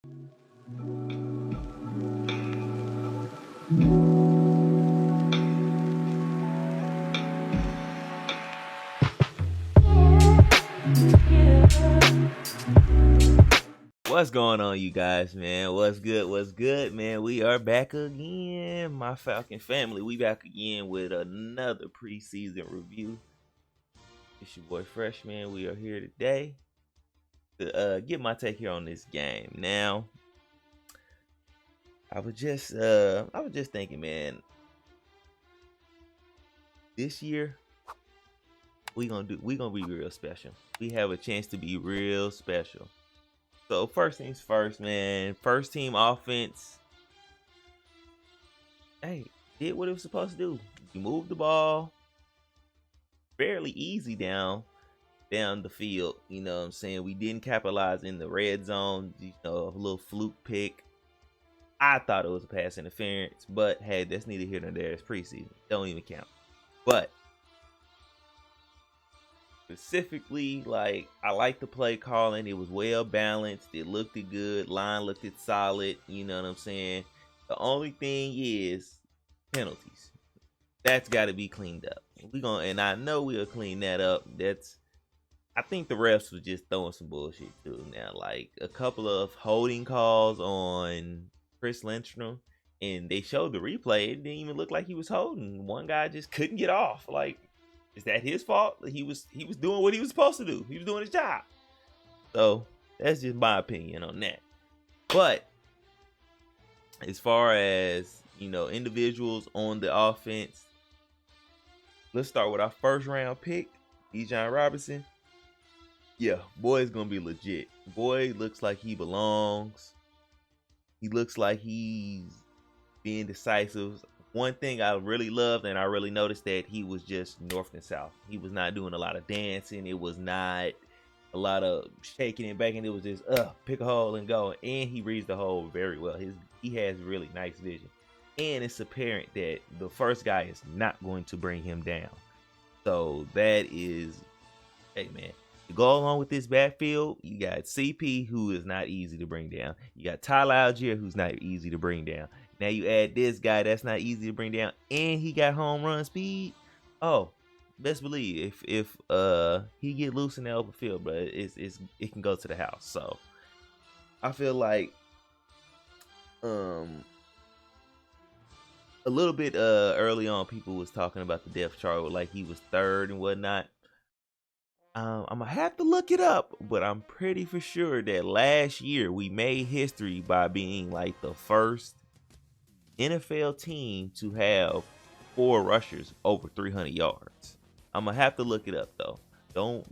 What's going on, you guys, man? What's good? What's good, man? We are back again, my Falcon family. We back again with another preseason review. It's your boy Freshman. We are here today to get my take here on this game. Now, I was just thinking, man. This year, we gonna be real special. We have a chance to be real special. So first things first, man. First team offense. Hey, did what it was supposed to do. You moved the ball fairly easy down the field. You know what I'm saying? We didn't capitalize in the red zone. You know, a little fluke pick. I thought it was a pass interference, but hey, that's neither here nor there. It's preseason. Don't even count. But specifically, like, I like the play calling. It was well balanced. It looked good. Line looked solid. You know what I'm saying? The only thing is penalties. That's got to be cleaned up. And I know we'll clean that up. I think the refs was just throwing some bullshit too. Now, like a couple of holding calls on Chris Lindstrom, and they showed the replay. It didn't even look like he was holding. One guy just couldn't get off. Like, is that his fault? He was doing what he was supposed to do. He was doing his job. So that's just my opinion on that. But as far as, you know, individuals on the offense, let's start with our first round pick, Bijan Robinson. Yeah, boy is gonna be legit. Boy looks like he belongs. He looks like he's being decisive. One thing I really loved, and I really noticed, that he was just north and south. He was not doing a lot of dancing. It was not a lot of shaking and baking. It was just pick a hole and go. And he reads the hole very well. He has really nice vision. And it's apparent that the first guy is not going to bring him down. So that is, hey man, to go along with this backfield, you got CP, who is not easy to bring down. You got Tyler Algier, who's not easy to bring down. Now you add this guy that's not easy to bring down, and he got home run speed. Oh, best believe if he get loose in the open field, but it can go to the house. So I feel like a little bit early on, people was talking about the depth chart like he was third and whatnot. I'm gonna have to look it up, but I'm pretty for sure that last year we made history by being like the first NFL team to have 4 rushers over 300 yards. I'm gonna have to look it up though. Don't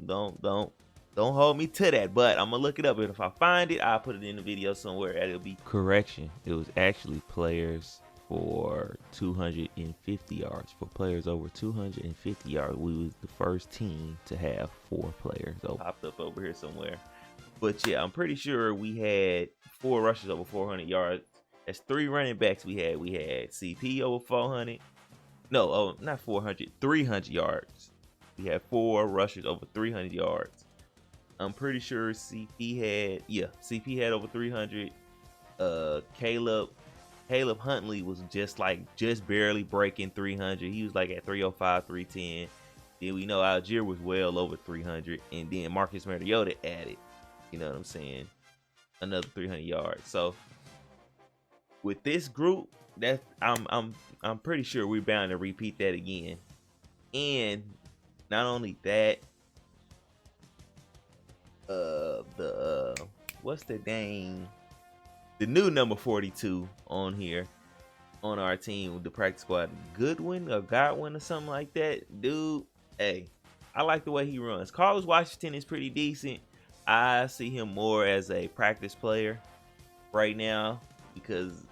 hold me to that, but I'm gonna look it up, and if I find it, I'll put it in the video somewhere. And it'll be correction. It was actually players for 250 yards. For players over 250 yards, we was the first team to have 4 players. So popped up over here somewhere. But yeah, I'm pretty sure we had 4 rushers over 400 yards. That's 3 running backs we had. We had CP over 400. No, not 400. 300 yards. We had 4 rushers over 300 yards. I'm pretty sure CP had over 300. Caleb Huntley was just barely breaking 300. He was like at 305, 310. Then we know Algier was well over 300, and then Marcus Mariota added, you know what I'm saying, another 300 yards. So with this group, that I'm pretty sure we're bound to repeat that again. And not only that, what's the new number 42 on here on our team with the practice squad, Godwin or something like that. Dude, hey, I like the way he runs. Carlos Washington is pretty decent. I see him more as a practice player right now because,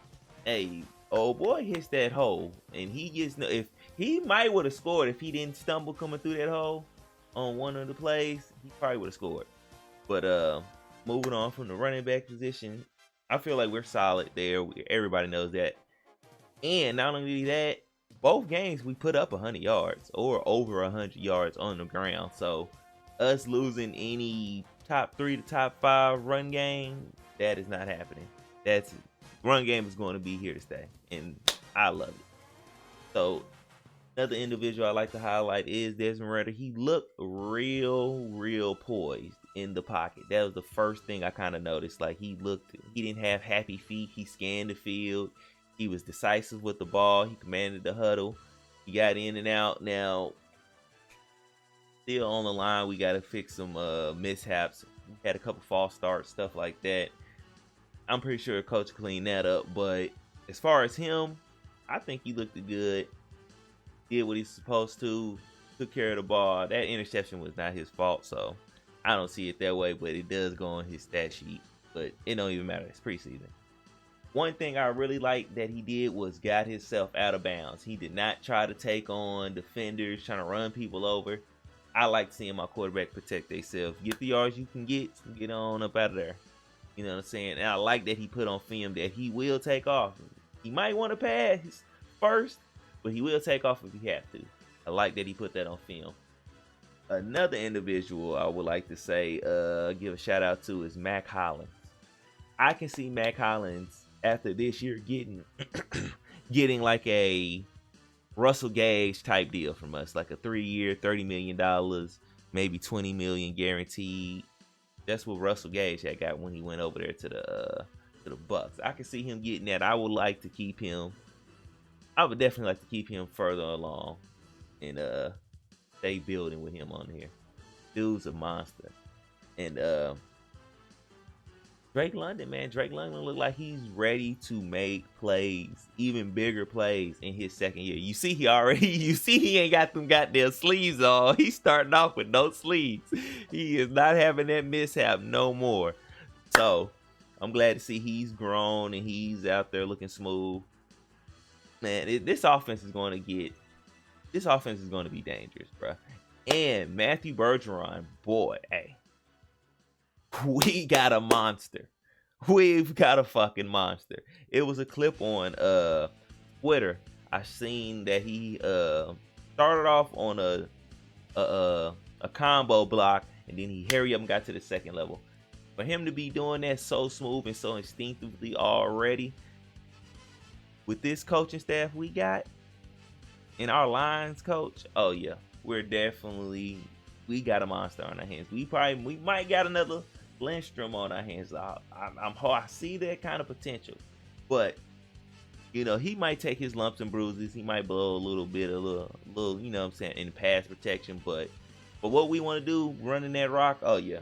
hey, old boy hits that hole, and if he might would have scored if he didn't stumble coming through that hole on one of the plays. He probably would have scored. But moving on from the running back position, I feel like we're solid there. Everybody knows that. And not only that, both games we put up 100 yards or over 100 yards on the ground. So us losing any top 3 to top 5 run game That is not happening. That's run game is going to be here to stay, and I love it. So another individual I like to highlight is Desmond Ritter. He looked real poised in the pocket. That was the first thing I kind of noticed. Like he didn't have happy feet. He scanned the field. He was decisive with the ball. He commanded the huddle. He got in and out. Now, still on the line, we got to fix some mishaps. We had a couple false starts, stuff like that. I'm pretty sure coach cleaned that up. But as far as him, I think he looked good. Did what he's supposed to. Took care of the ball. That interception was not his fault, so I don't see it that way. But it does go on his stat sheet. But it don't even matter. It's preseason. One thing I really liked that he did was got himself out of bounds. He did not try to take on defenders, trying to run people over. I like seeing my quarterback protect themselves. Get the yards you can get on up out of there. You know what I'm saying? And I like that he put on film that he will take off. He might want to pass first, but he will take off if he has to. I like that he put that on film. Another individual I would like to say, give a shout out to is Mac Hollins. I can see Mac Hollins after this year getting like a Russell Gage type deal from us, like a 3-year, $30 million, maybe $20 million guaranteed. That's what Russell Gage had got when he went over there to the Bucks. I can see him getting that. I would like to keep him. I would definitely like to keep him further along and stay building with him on here. Dude's a monster. And Drake London, man. Drake London look like he's ready to make plays, even bigger plays in his second year. You see he ain't got them goddamn sleeves on. He's starting off with no sleeves. He is not having that mishap no more. So I'm glad to see he's grown and he's out there looking smooth. Man, this offense is going to be dangerous, bro. And Matthew Bergeron, boy, hey. We got a monster. We've got a fucking monster. It was a clip on Twitter. I seen that he started off on a combo block, and then he hurry up and got to the second level. For him to be doing that so smooth and so instinctively already, with this coaching staff we got, and our lines coach, oh yeah, we got a monster on our hands. We might got another Lindstrom on our hands. I see that kind of potential, but he might take his lumps and bruises. He might blow a little, you know what I'm saying, in pass protection. But what we want to do, running that rock, oh yeah,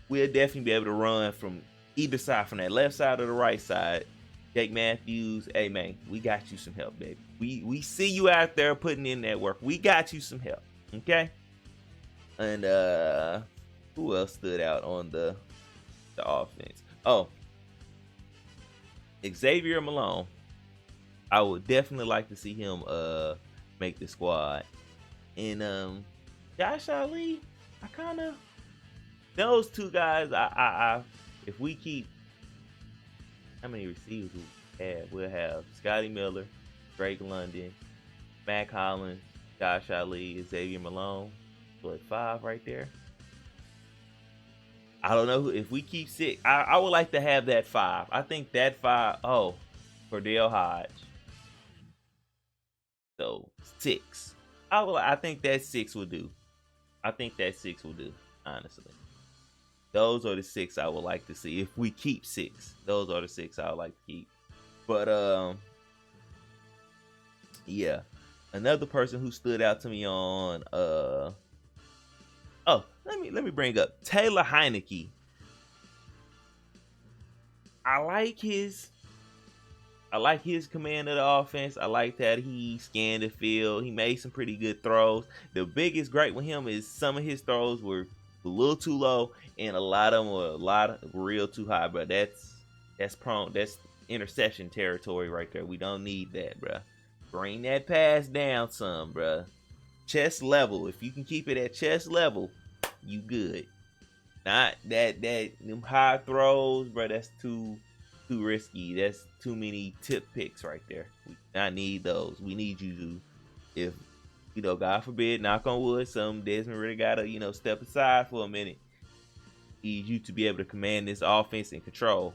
we'll definitely be able to run from either side, from that left side or the right side. Jake Matthews, hey man, we got you some help, baby. We see you out there putting in that work. We got you some help, okay? And who else stood out on the offense? Oh, Xavier Malone. I would definitely like to see him make the squad. And Josh Ali, those two guys, I if we keep, how many receivers we have? We'll have Scotty Miller, Drake London, Mac Hollins, Josh Ali, Xavier Malone. What, 5 right there? I don't know if we keep 6. I would like to have that 5. I think that 5. Oh, Cordell Hodge. So 6. I think that 6 will do. Honestly. Those are the 6 I would like to see. If we keep 6, those are the 6 I would like to keep. But yeah. Another person who stood out to me on let me bring up Taylor Heineke. I like his command of the offense. I like that he scanned the field. He made some pretty good throws. The biggest gripe with him is some of his throws were a little too low, and a lot of them were real too high. But that's interception territory right there. We don't need that, bro. Bring that pass down some, bro. Chest level. If you can keep it at chest level, you good. Not that them high throws, bro. That's too risky. That's too many tip picks right there. We not need those. We need you to, if God forbid, knock on wood, some Desmond really gotta step aside for a minute. Need you to be able to command this offense and control.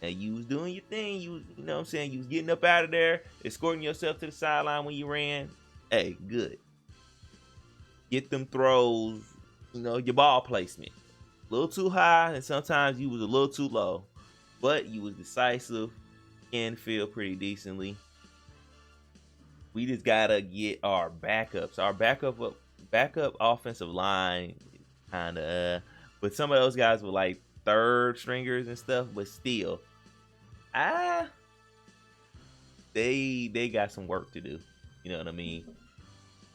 and you was doing your thing. You know what I'm saying? You was getting up out of there, escorting yourself to the sideline when you ran. Hey, good. Get them throws, your ball placement. A little too high, and sometimes you was a little too low. But you was decisive and feel pretty decently. We just gotta get our backups. Our backup offensive line kinda but some of those guys were like third stringers and stuff, but still. Ah they got some work to do. You know what I mean?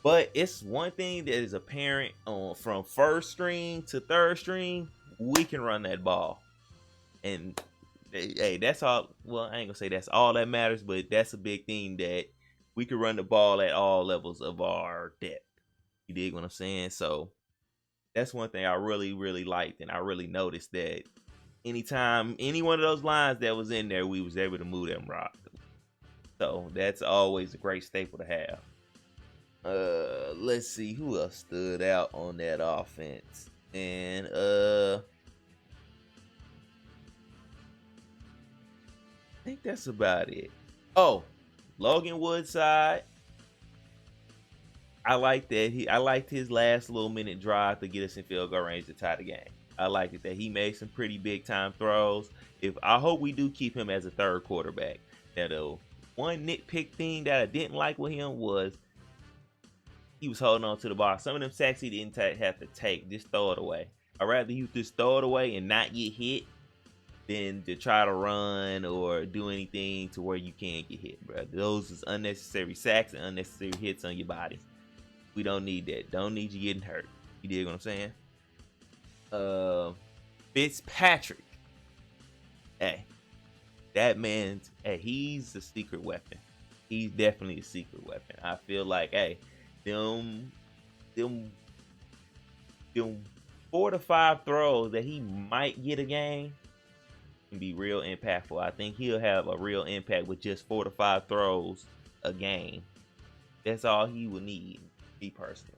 But it's one thing that is apparent from first string to third string, we can run that ball. And hey, that's all. Well, I ain't gonna say that's all that matters, but that's a big thing that we can run the ball at all levels of our depth. You dig what I'm saying? So that's one thing I really, really liked, and I really noticed that anytime any one of those lines that was in there, we was able to move them rock. So that's always a great staple to have. Let's see who else stood out on that offense. And I think that's about it. Oh, Logan Woodside. I like that. I liked his last little minute drive to get us in field goal range to tie the game. I liked it that he made some pretty big time throws. I hope we do keep him as a third quarterback. Now, the one nitpick thing that I didn't like with him was he was holding on to the ball. Some of them sacks he didn't have to take. Just throw it away. I'd rather you just throw it away and not get hit than to try to run or do anything to where you can't get hit, bro. Those is unnecessary sacks and unnecessary hits on your body. We don't need that. Don't need you getting hurt. You dig what I'm saying? Fitzpatrick. Hey, that man's, he's a secret weapon. He's definitely a secret weapon. I feel like, them 4 to 5 throws that he might get a game can be real impactful. I think he'll have a real impact with just 4 to 5 throws a game. That's all he would need, me personally.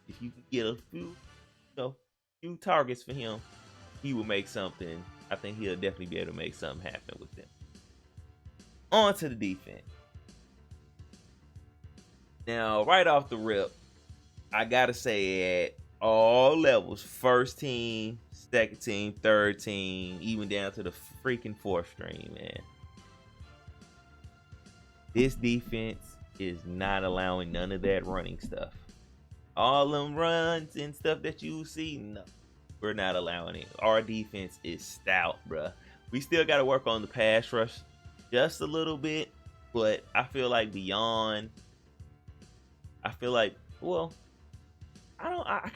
If you can get a few targets for him, he will make something. I think he'll definitely be able to make something happen with them. On to the defense. Now, right off the rip, I gotta say at all levels, first team, second team, third team, even down to the freaking fourth string, man. This defense is not allowing none of that running stuff. All them runs and stuff that you see, no, we're not allowing it. Our defense is stout, bruh. We still got to work on the pass rush just a little bit, but I feel like I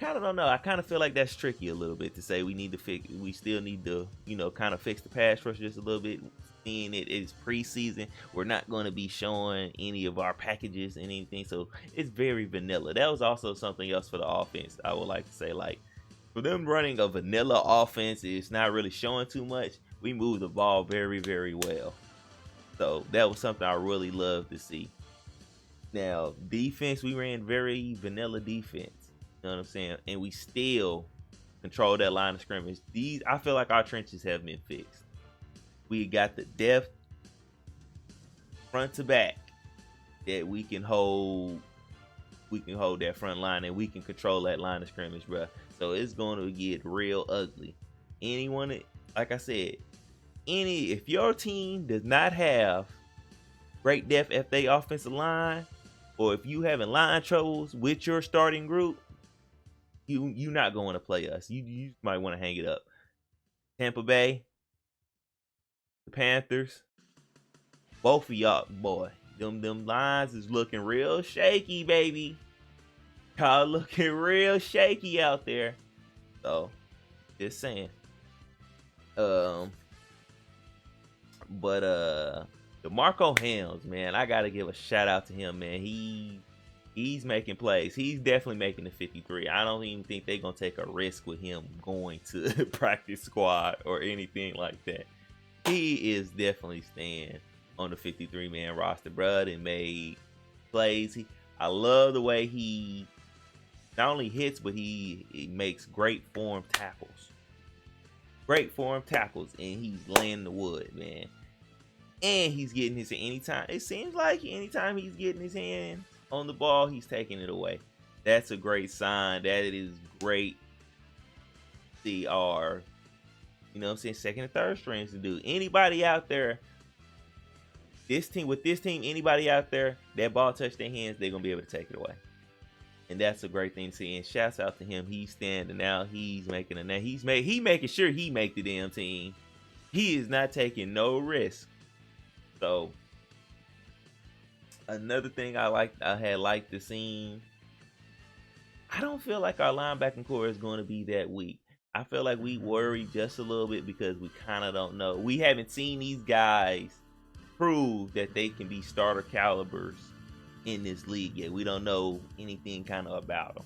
kind of don't know. I kind of feel like that's tricky a little bit to say we still need to, kind of fix the pass rush just a little bit. Seeing it is preseason, we're not going to be showing any of our packages and anything, so it's very vanilla. That was also something else for the offense. I would like to say, like, for them running a vanilla offense, it's not really showing too much. We move the ball very, very well. So that was something I really love to see. Now, defense, we ran very vanilla defense. You know what I'm saying? And we still control that line of scrimmage. I feel like our trenches have been fixed. We got the depth front to back that we can hold that front line, and we can control that line of scrimmage, bro. So it's going to get real ugly. Anyone, like I said, if your team does not have great depth at their offensive line, or if you having line troubles with your starting group, you're not going to play us. You might want to hang it up. Tampa Bay, the Panthers, both of y'all, boy, them lines is looking real shaky, baby. Y'all looking real shaky out there. So, just saying. But DeMarco Hams, man, I gotta give a shout out to him, man. He's making plays. He's definitely making the 53. I don't even think they're gonna take a risk with him going to practice squad or anything like that. He is definitely staying on the 53-man roster, bruh, and made plays. I love the way he not only hits, but he makes great form tackles. great form tackles, and he's laying the wood, man. And he's getting his anytime. It seems like anytime he's getting his hand on the ball, he's taking it away. That's a great sign. That it is great. See our, you know what I'm saying, second and third strings to do. Anybody out there, this team, anybody out there, that ball touch their hands, they're gonna be able to take it away. And that's a great thing to see. And shouts out to him. He's standing out. He's making a he making sure he make the damn team. He is not taking no risk. So another thing I had liked the scene. I don't feel like our linebacking core is going to be that weak. I feel like we worry just a little bit because we kind of don't know. We haven't seen these guys prove that they can be starter calibers in this league yet. We don't know anything kind of about them.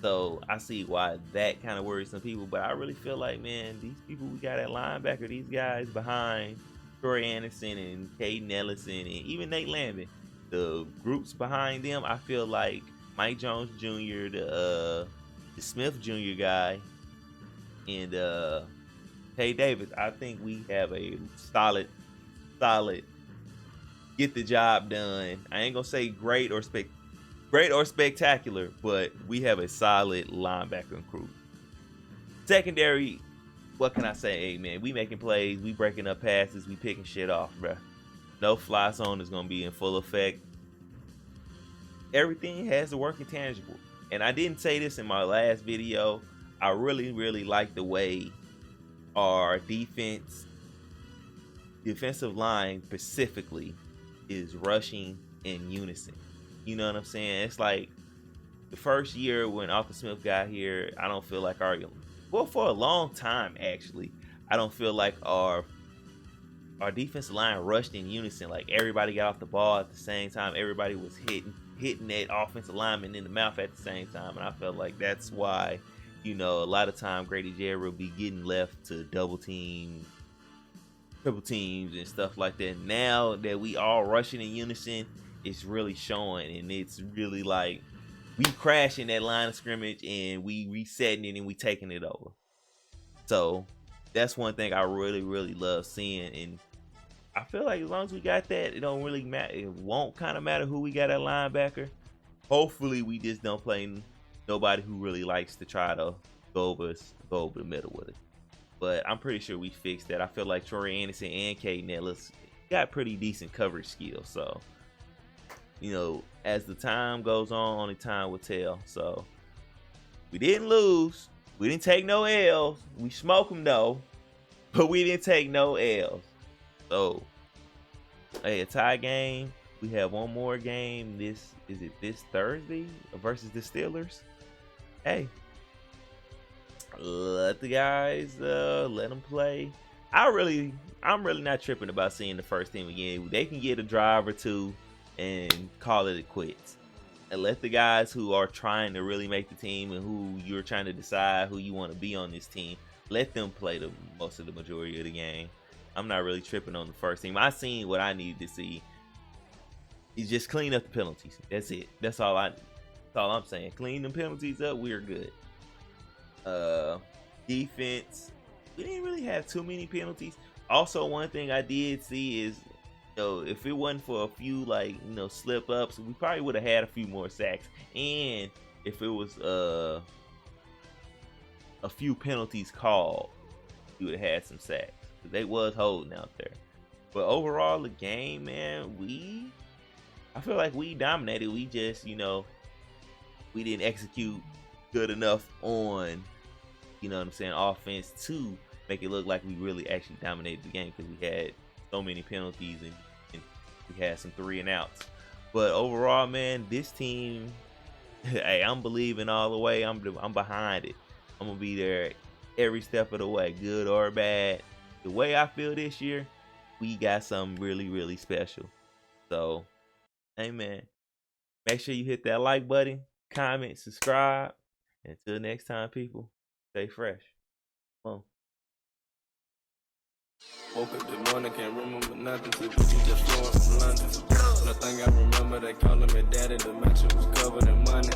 So I see why that kind of worries some people. But I really feel like, man, these people we got at linebacker, these guys behind Troy Anderson and Caden Ellison and even Nate Landman, the groups behind them, I feel like Mike Jones Jr., the Smith Jr. guy, and Tay Davis, I think we have a solid get the job done. I ain't gonna say great or spectacular, but we have a solid linebacker crew. Secondary, what can I say? Hey man, we making plays, we breaking up passes, we picking shit off, bro. No fly zone is gonna be in full effect. Everything has to work intangible. And I didn't say this in my last video. I really like the way our defensive line specifically is rushing in unison. You know what I'm saying? It's like the first year when Arthur Smith got here, I don't feel like for a long time actually, I don't feel like our defensive line rushed in unison. Like everybody got off the ball at the same time. Everybody was hitting that offensive lineman in the mouth at the same time. And I felt like that's why, you know, a lot of time Grady Jarrett will be getting left to double team, triple teams and stuff like that. Now that we all rushing in unison, it's really showing, and it's really like we crashing that line of scrimmage and we resetting it and we taking it over. So that's one thing I really love seeing, and I feel like as long as we got that, it don't really matter. It won't kind of matter who we got at linebacker. Hopefully we just don't play nobody who really likes to try to go over the middle with it. But I'm pretty sure we fixed that. I feel like Troy Anderson and Caden Ellis got pretty decent coverage skills. So, you know, as the time goes on, only time will tell. So, we didn't lose. We didn't take no L's. We smoked them though, but we didn't take no L's. So, hey, a tie game. We have one more game. This Thursday versus the Steelers. Hey, let the guys let them play. I'm really not tripping about seeing the first team again. They can get a drive or two and call it quits, and let the guys who are trying to really make the team and who you're trying to decide who you want to be on this team, let them play the majority of the game. I'm not really tripping on the first team. I seen what I needed to see. Is just clean up the penalties. That's it. That's all I'm saying. Clean the penalties up. We're good. Defense, we didn't really have too many penalties. Also, one thing I did see is, you know, if it wasn't for a few slip ups, we probably would have had a few more sacks. And if it was a few penalties called, we would have had some sacks. They was holding out there. But overall, the game, man, I feel like we dominated. We just, we didn't execute good enough on, offense to make it look like we really actually dominated the game, because we had so many penalties and we had some 3 and outs. But overall, man, this team, hey, I'm believing all the way. I'm behind it. I'm gonna be there every step of the way, good or bad. The way I feel this year, we got something really special. So, hey man, make sure you hit that like button, comment, subscribe. Until next time, people, stay fresh. Boom. Woke up this morning, can't remember nothing. Two bitches just flowing from London. Nothing I remember, they calling me daddy. The match was covered in money.